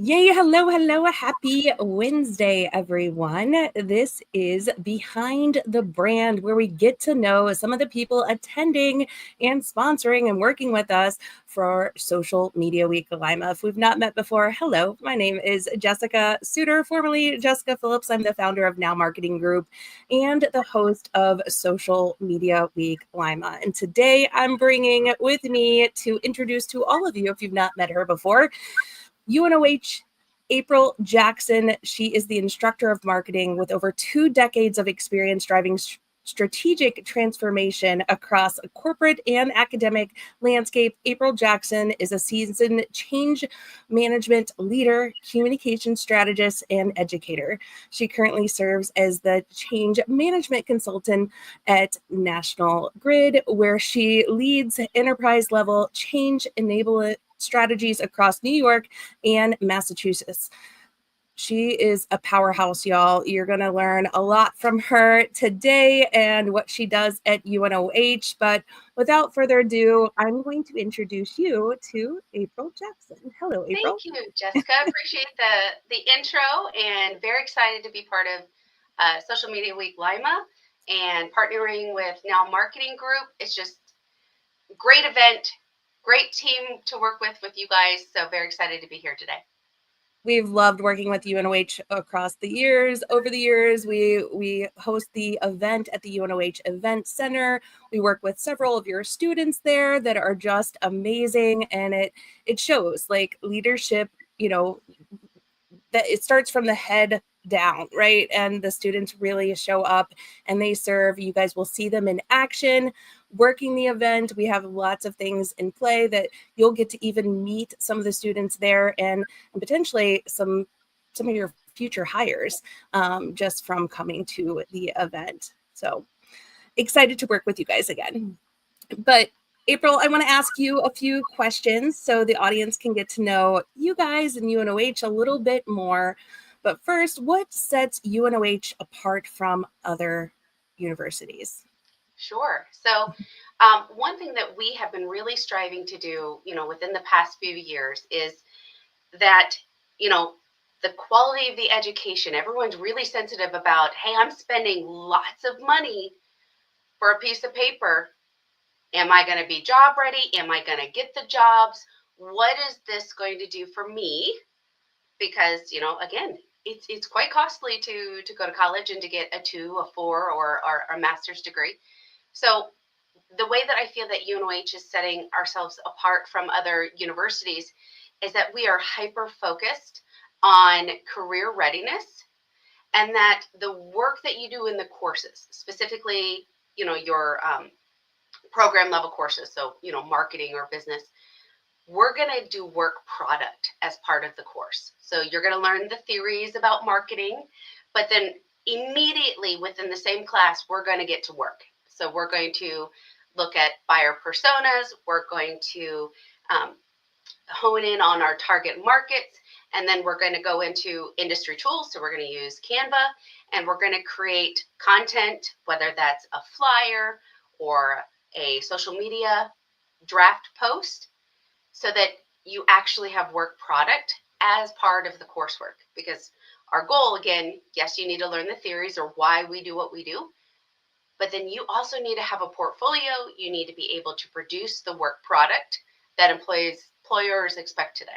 Yay, hello, happy Wednesday, everyone. This is Behind the Brand, where we get to know some of the people attending and sponsoring and working with us for Social Media Week Lima. If we've not met before, hello, my name is Jessica Suter, formerly Jessica Phillips. I'm the founder of Now Marketing Group and the host of Social Media Week Lima. And today I'm bringing with me to introduce to all of you, if you've not met her before, UNOH April Jackson. She is the instructor of marketing with over 2 decades of experience driving strategic transformation across a corporate and academic landscape. April Jackson is a seasoned change management leader, communication strategist, and educator. She currently serves as the change management consultant at National Grid, where she leads enterprise level change enablement strategies across New York and Massachusetts. She is a powerhouse, y'all. You're going to learn a lot from her today and what she does at UNOH. But without further ado, I'm going to introduce you to April Jackson. Hello, April. Thank you, Jessica. Appreciate the intro and very excited to be part of Social Media Week Lima and partnering with Now Marketing Group. It's just a great event, great team to work with you guys. So very excited to be here today. We've loved working with UNOH across the years. Over the years, we host the event at the UNOH Event Center. We work with several of your students there that are just amazing, and it shows like leadership, that it starts from the head down, right? And the students really show up and they serve. You guys will see them in action working the event. We have lots of things in play that you'll get to even meet some of the students there and potentially some of your future hires just from coming to the event. So excited to work with you guys again. But April, I want to ask you a few questions so the audience can get to know you guys and UNOH a little bit more. But first, what sets UNOH apart from other universities? Sure. So one thing that we have been really striving to do, within the past few years is that, the quality of the education, everyone's really sensitive about, hey, I'm spending lots of money for a piece of paper. Am I going to be job ready? Am I going to get the jobs? What is this going to do for me? Because, again, it's quite costly to go to college and to get a 2, a 4, or a master's degree. So the way that I feel that UNOH is setting ourselves apart from other universities is that we are hyper focused on career readiness, and that the work that you do in the courses, specifically, your program level courses, so, marketing or business, we're going to do work product as part of the course. So you're going to learn the theories about marketing, but then immediately within the same class, we're going to get to work. So we're going to look at buyer personas. We're going to hone in on our target markets. And then we're going to go into industry tools. So we're going to use Canva, and we're going to create content, whether that's a flyer or a social media draft post, so that you actually have work product as part of the coursework. Because our goal, again, yes, you need to learn the theories or why we do what we do, but then you also need to have a portfolio. You need to be able to produce the work product that employers expect today.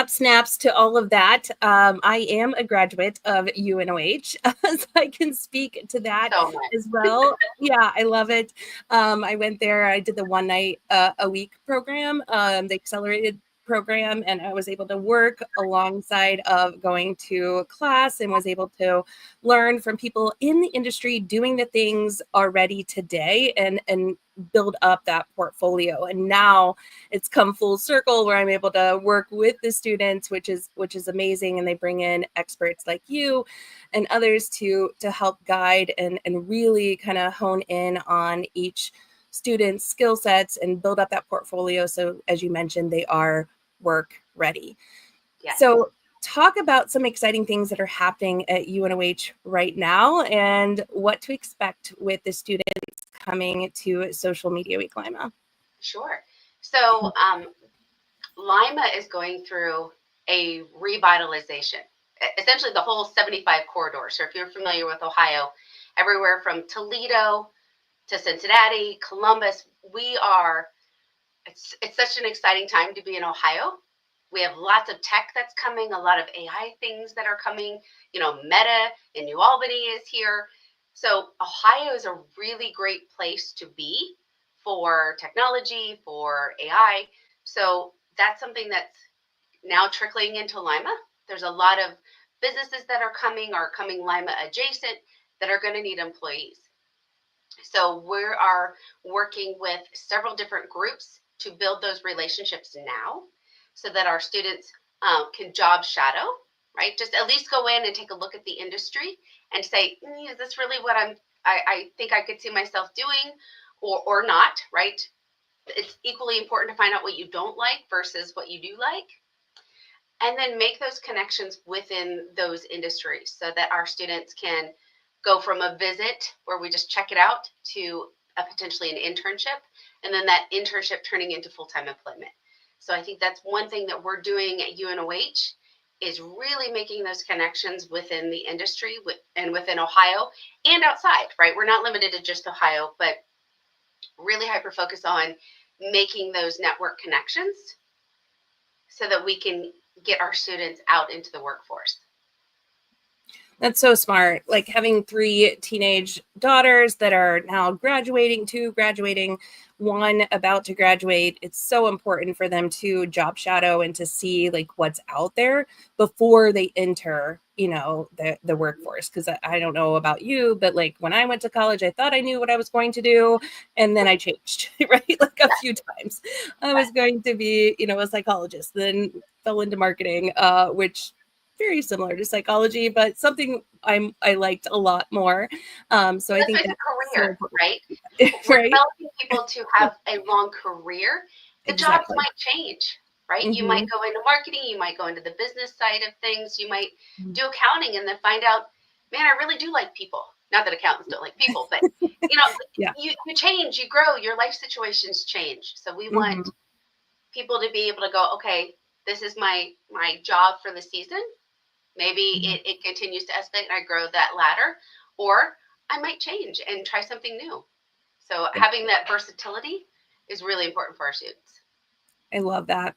Snaps to all of that. I am a graduate of UNOH, so I can speak to that as well. Yeah, I love it. I went there. I did the 1 night a week program, the accelerated program, and I was able to work alongside of going to class and was able to learn from people in the industry doing the things already today and build up that portfolio. And now it's come full circle where I'm able to work with the students, which is amazing. And they bring in experts like you and others to help guide and really kind of hone in on each students' skill sets and build up that portfolio. So as you mentioned, they are work ready. Yes. So talk about some exciting things that are happening at UNOH right now and what to expect with the students coming to Social Media Week Lima. Sure. So Lima is going through a revitalization, essentially the whole 75 corridor. So if you're familiar with Ohio, everywhere from Toledo to Cincinnati, Columbus, it's such an exciting time to be in Ohio. We have lots of tech that's coming, a lot of AI things that are coming. Meta in New Albany is here. So Ohio is a really great place to be for technology, for AI. So that's something that's now trickling into Lima. There's a lot of businesses that are coming Lima adjacent that are going to need employees. So we are working with several different groups to build those relationships now so that our students can job shadow, right? Just at least go in and take a look at the industry and say, is this really what I think I could see myself doing or not, right? It's equally important to find out what you don't like versus what you do like. And then make those connections within those industries so that our students can go from a visit where we just check it out to potentially an internship, and then that internship turning into full-time employment. So I think that's one thing that we're doing at UNOH is really making those connections within the industry and within Ohio and outside, right? We're not limited to just Ohio, but really hyper-focus on making those network connections so that we can get our students out into the workforce. That's so smart. Like having 3 teenage daughters that are now graduating, 2 graduating, 1 about to graduate. It's so important for them to job shadow and to see like what's out there before they enter, the workforce. Because I don't know about you, but like when I went to college, I thought I knew what I was going to do, and then I changed, right? Like a few times. I was going to be, a psychologist, then fell into marketing, which very similar to psychology, but something I liked a lot more. So I That's think a that's so career, important. right? We're Right? developing people to have a long career. The jobs Exactly. might change, right? You might Mm-hmm. go into marketing, you might go into the business side of things, you might Mm-hmm. do accounting and then find out, man, I really do like people. Not that accountants don't like people, but you know, Yeah. you change, you grow, your life situations change. So we Mm-hmm. want people to be able to go, okay, this is my job for the season. Maybe it continues to escalate and I grow that ladder, or I might change and try something new. So Yeah. having that versatility is really important for our students. I love that.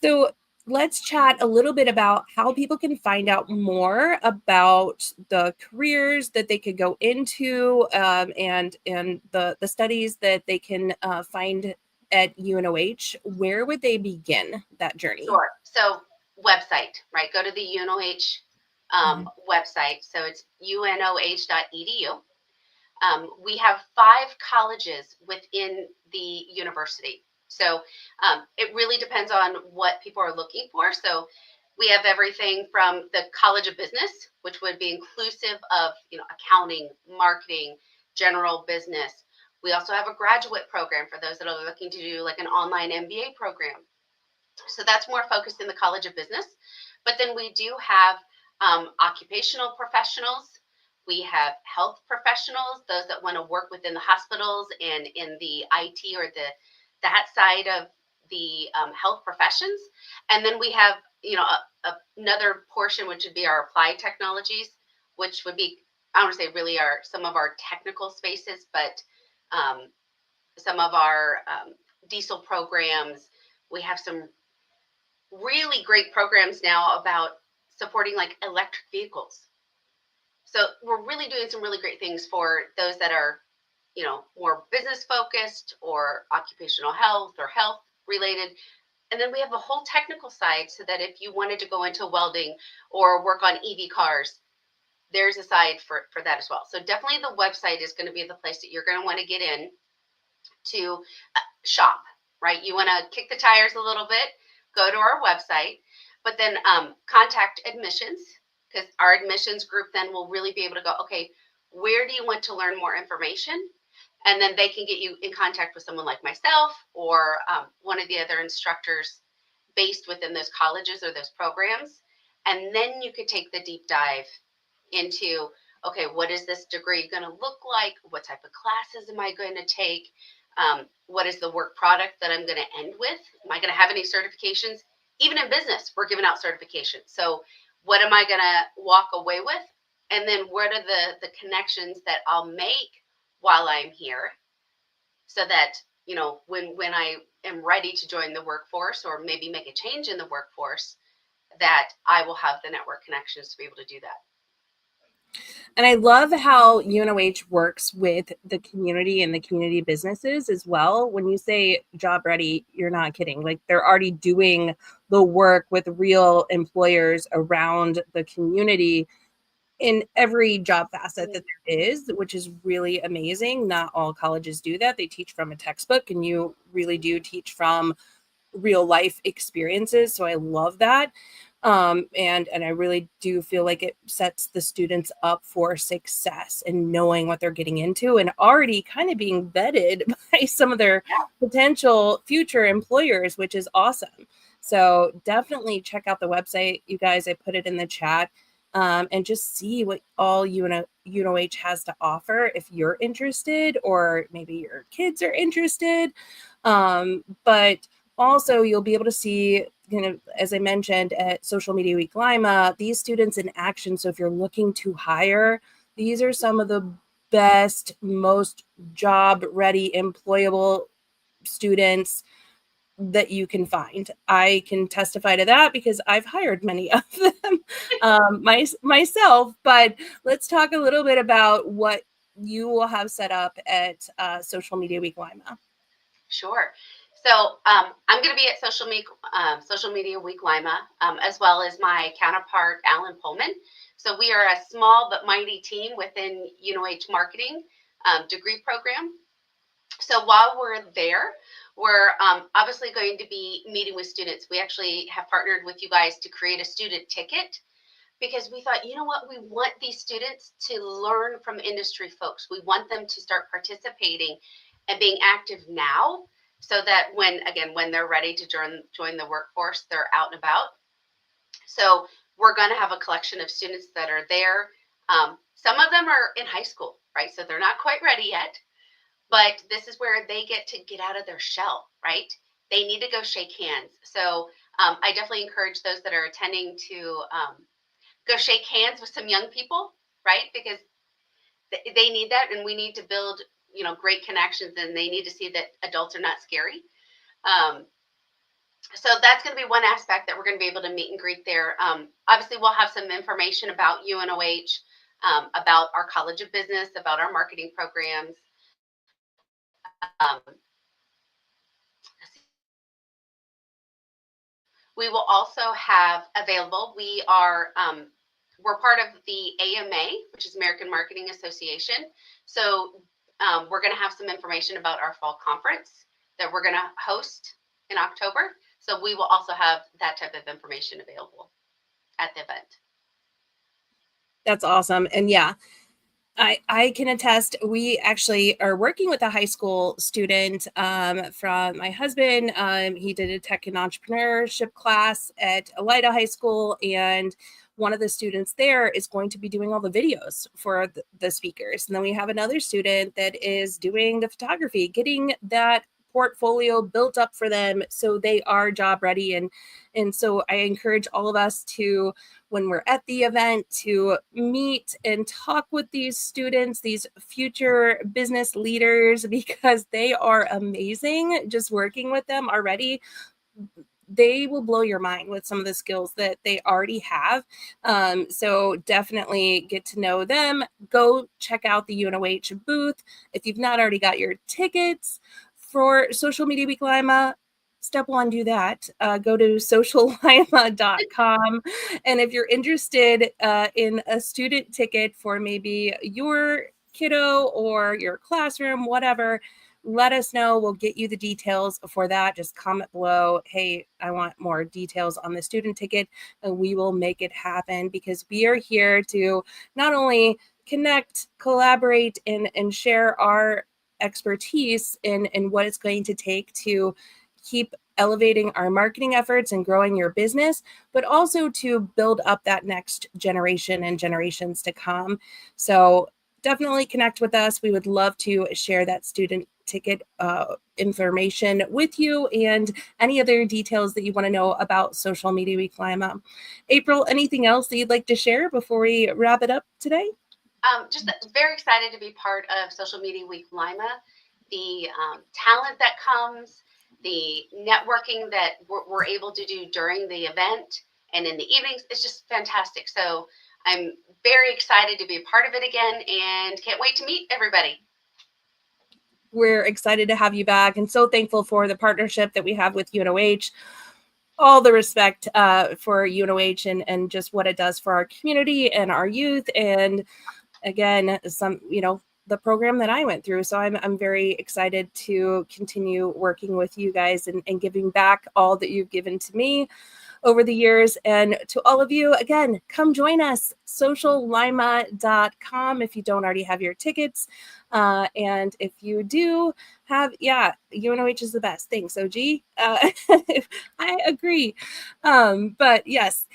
So let's chat a little bit about how people can find out more about the careers that they could go into, and the studies that they can find at UNOH. Where would they begin that journey? Sure. So website, right? Go to the UNOH Mhm. website. So it's unoh.edu. We have 5 colleges within the university. So it really depends on what people are looking for. So we have everything from the College of Business, which would be inclusive of accounting, marketing, general business. We also have a graduate program for those that are looking to do like an online MBA program. So that's more focused in the College of Business. But then we do have occupational professionals. We have health professionals, those that want to work within the hospitals and in the IT or that side of the health professions. And then we have, another portion, which would be our applied technologies, which would be, I want to say really some of our technical spaces, but some of our diesel programs. We have some really great programs now about supporting like electric vehicles. So we're really doing some really great things for those that are, more business focused or occupational health or health related. And then we have a whole technical side so that if you wanted to go into welding or work on EV cars, there's a side for that as well. So definitely the website is going to be the place that you're going to want to get in to shop, right? You want to kick the tires a little bit, go to our website, but then contact admissions, because our admissions group then will really be able to go, okay, where do you want to learn more information? And then they can get you in contact with someone like myself or one of the other instructors based within those colleges or those programs. And then you could take the deep dive into, okay, what is this degree going to look like? What type of classes am I going to take? What is the work product that I'm going to end with? Am I going to have any certifications? Even in business, we're giving out certifications. So what am I going to walk away with? And then what are the connections that I'll make while I'm here, so that, when I am ready to join the workforce or maybe make a change in the workforce, that I will have the network connections to be able to do that. And I love how UNOH works with the community and the community businesses as well. When you say job ready, you're not kidding. Like, they're already doing the work with real employers around the community in every job facet that there is, which is really amazing. Not all colleges do that. They teach from a textbook, and you really do teach from real life experiences. So I love that. And I really do feel like it sets the students up for success and knowing what they're getting into and already kind of being vetted by some of their potential future employers, which is awesome. So definitely check out the website, you guys. I put it in the chat. And just see what all UNOH has to offer if you're interested, or maybe your kids are interested. But also, you'll be able to see, as I mentioned, at Social Media Week Lima, these students in action. So if you're looking to hire, these are some of the best, most job-ready, employable students that you can find. I can testify to that because I've hired many of them myself. But let's talk a little bit about what you will have set up at Social Media Week Lima. Sure. So I'm going to be at Social Media Week Lima, as well as my counterpart, Alan Pullman. So we are a small but mighty team within UNOH Marketing degree program. So while we're there, we're obviously going to be meeting with students. We actually have partnered with you guys to create a student ticket, because we thought, you know what, we want these students to learn from industry folks. We want them to start participating and being active now, so that when they're ready to join the workforce, they're out and about. So we're going to have a collection of students that are there. Some of them are in high school, right? So they're not quite ready yet, but this is where they get to get out of their shell, right? They need to go shake hands. So I definitely encourage those that are attending to go shake hands with some young people, right? Because they need that, and we need to build, great connections, and they need to see that adults are not scary. So that's going to be one aspect that we're going to be able to meet and greet there. Obviously, we'll have some information about UNOH, about our College of Business, about our marketing programs. We will also have available, we're part of the AMA, which is American Marketing Association. So we're going to have some information about our fall conference that we're going to host in October. So we will also have that type of information available at the event. That's awesome. And yeah, I can attest, we actually are working with a high school student from my husband. He did a tech and entrepreneurship class at Elida High School, and one of the students there is going to be doing all the videos for the speakers. And then we have another student that is doing the photography, getting that portfolio built up for them so they are job ready. And so I encourage all of us to, when we're at the event, to meet and talk with these students, these future business leaders, because they are amazing. Just working with them already, they will blow your mind with some of the skills that they already have. So definitely get to know them. Go check out the UNOH booth. If you've not already got your tickets for Social Media Week Lima, step one, do that. Go to sociallima.com. And if you're interested in a student ticket for maybe your kiddo or your classroom, whatever, let us know. We'll get you the details for that. Just comment below, hey, I want more details on the student ticket, and we will make it happen, because we are here to not only connect, collaborate, and share our expertise in what it's going to take to keep elevating our marketing efforts and growing your business, but also to build up that next generation and generations to come. So definitely connect with us. We would love to share that student ticket information with you and any other details that you want to know about Social Media Week Lima. April, anything else that you'd like to share before we wrap it up today? Just very excited to be part of Social Media Week Lima. The talent that comes, the networking that we're able to do during the event and in the evenings is just fantastic. So I'm very excited to be a part of it again and can't wait to meet everybody. We're excited to have you back and so thankful for the partnership that we have with UNOH. All the respect for UNOH and just what it does for our community and our youth. And again, the program that I went through. So I'm very excited to continue working with you guys and giving back all that you've given to me over the years. And to all of you, again, come join us, sociallima.com if you don't already have your tickets. And if you do have, UNOH is the best. Thanks, OG. I agree. But yes,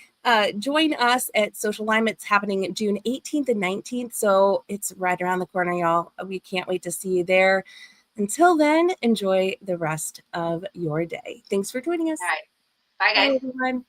join us at Social Lima. It's happening June 18th and 19th. So it's right around the corner, y'all. We can't wait to see you there. Until then, enjoy the rest of your day. Thanks for joining us. All right. Bye, Bye, guys. everyone.